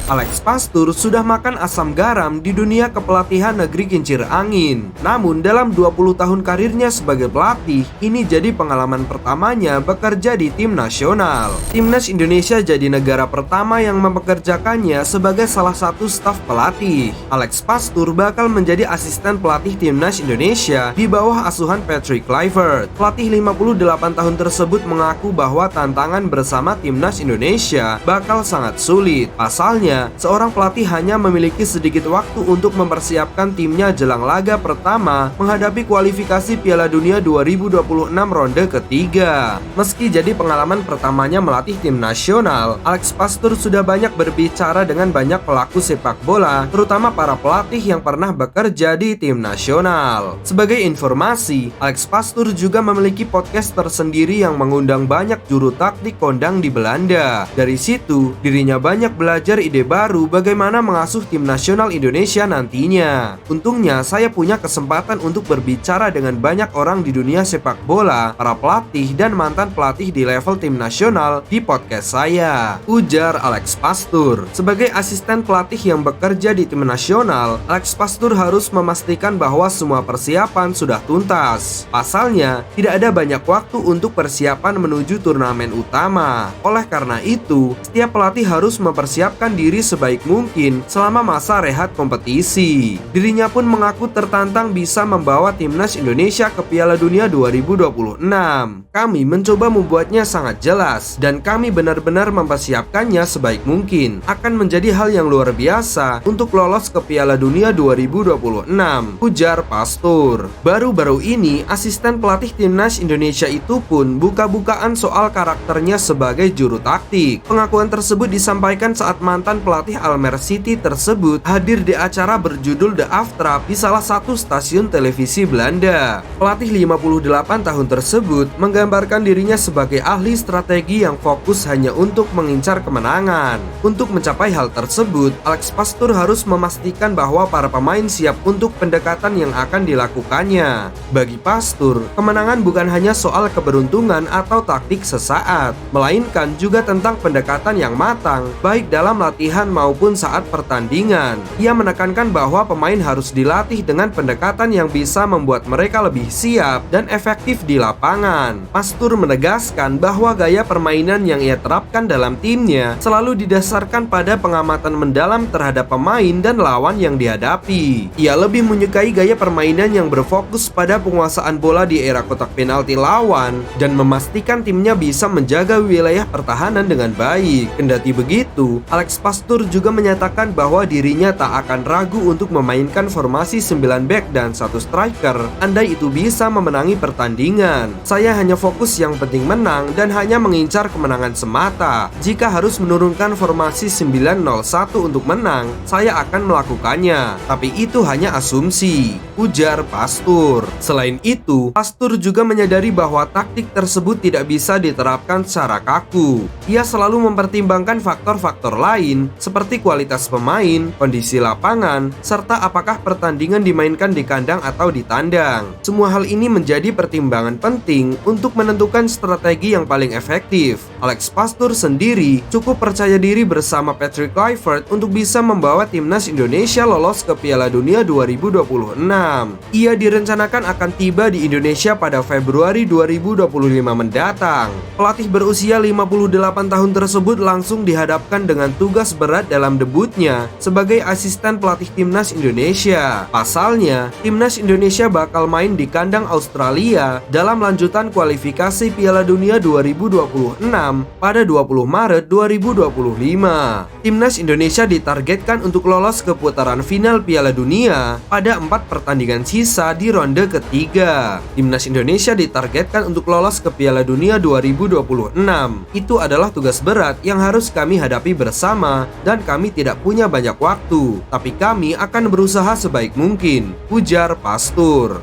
Alex Pastur sudah makan asam garam di dunia kepelatihan negeri kincir angin. Namun dalam 20 tahun karirnya sebagai pelatih, ini jadi pengalaman pertamanya bekerja di tim nasional. Timnas Indonesia jadi negara pertama yang mempekerjakannya sebagai salah satu staf pelatih. Alex Pastur bakal menjadi asisten pelatih timnas Indonesia di bawah asuhan Patrick Kluivert. Pelatih 58 tahun tersebut mengaku bahwa tantangan bersama timnas Indonesia bakal sangat sulit. Pasalnya, seorang pelatih hanya memiliki sedikit waktu untuk mempersiapkan timnya jelang laga pertama menghadapi kualifikasi Piala Dunia 2026 ronde ketiga. Meski jadi pengalaman pertamanya melatih tim nasional, Alex Pastur sudah banyak berbicara dengan banyak pelaku sepak bola, terutama para pelatih yang pernah bekerja di tim nasional. Sebagai informasi, Alex Pastur juga memiliki podcast tersendiri yang mengundang banyak juru taktik kondang di Belanda. Dari situ, dirinya banyak belajar ide baru bagaimana mengasuh tim nasional Indonesia nantinya. Untungnya saya punya kesempatan untuk berbicara dengan banyak orang di dunia sepak bola, para pelatih dan mantan pelatih di level tim nasional di podcast saya, ujar Alex Pastur. Sebagai asisten pelatih yang bekerja di tim nasional, Alex Pastur harus memastikan bahwa semua persiapan sudah tuntas. Pasalnya, tidak ada banyak waktu untuk persiapan menuju turnamen utama. Oleh karena itu, setiap pelatih harus mempersiapkan diri sebaik mungkin selama masa rehat kompetisi. Dirinya pun mengaku tertantang bisa membawa timnas Indonesia ke Piala Dunia 2026. Kami mencoba membuatnya sangat jelas dan kami benar-benar mempersiapkannya sebaik mungkin. Akan menjadi hal yang luar biasa untuk lolos ke Piala Dunia 2026, ujar Pastur. Baru-baru ini, asisten pelatih timnas Indonesia itu pun buka-bukaan soal karakternya sebagai juru taktik. Pengakuan tersebut disampaikan saat mantan pelatih Almer City tersebut hadir di acara berjudul The Aftrap di salah satu stasiun televisi Belanda. Pelatih 58 tahun tersebut menggambarkan dirinya sebagai ahli strategi yang fokus hanya untuk mengincar kemenangan. Untuk mencapai hal tersebut, Alex Pastur harus memastikan bahwa para pemain siap untuk pendekatan yang akan dilakukannya. Bagi Pastur, kemenangan bukan hanya soal keberuntungan atau taktik sesaat, melainkan juga tentang pendekatan yang matang, baik dalam latihan maupun saat pertandingan. Ia menekankan bahwa pemain harus dilatih dengan pendekatan yang bisa membuat mereka lebih siap dan efektif di lapangan. Pastur menegaskan bahwa gaya permainan yang ia terapkan dalam timnya selalu didasarkan pada pengamatan mendalam terhadap pemain dan lawan yang dihadapi. Ia lebih menyukai gaya permainan yang berfokus pada penguasaan bola di era kotak penalti lawan dan memastikan timnya bisa menjaga wilayah pertahanan dengan baik. Kendati begitu, Alex Pastur juga menyatakan bahwa dirinya tak akan ragu untuk memainkan formasi 9 back dan 1 striker andai itu bisa memenangi pertandingan. Saya hanya fokus yang penting menang dan hanya mengincar kemenangan semata. Jika harus menurunkan formasi 9-0-1 untuk menang, saya akan melakukannya. Tapi itu hanya asumsi, ujar Pastur. Selain itu, Pastur juga menyadari bahwa taktik tersebut tidak bisa diterapkan secara kaku. Ia selalu mempertimbangkan faktor-faktor lain seperti kualitas pemain, kondisi lapangan, serta apakah pertandingan dimainkan di kandang atau di tandang. Semua hal ini menjadi pertimbangan penting untuk menentukan strategi yang paling efektif. Alex Pastur sendiri cukup percaya diri bersama Patrick Kluivert untuk bisa membawa timnas Indonesia lolos ke Piala Dunia 2026. Ia direncanakan akan tiba di Indonesia pada Februari 2025 mendatang. Pelatih berusia 58 tahun tersebut langsung dihadapkan dengan tugas berat dalam debutnya sebagai asisten pelatih timnas Indonesia. Pasalnya, timnas Indonesia bakal main di kandang Australia dalam lanjutan kualifikasi Piala Dunia 2026 pada 20 Maret 2025. Timnas Indonesia ditargetkan untuk lolos ke putaran final Piala Dunia pada 4 pertandingan sisa di ronde ketiga. Timnas Indonesia ditargetkan untuk lolos ke Piala Dunia 2026. Itu adalah tugas berat yang harus kami hadapi bersama dan kami tidak punya banyak waktu, tapi kami akan berusaha sebaik mungkin, ujar Pastur.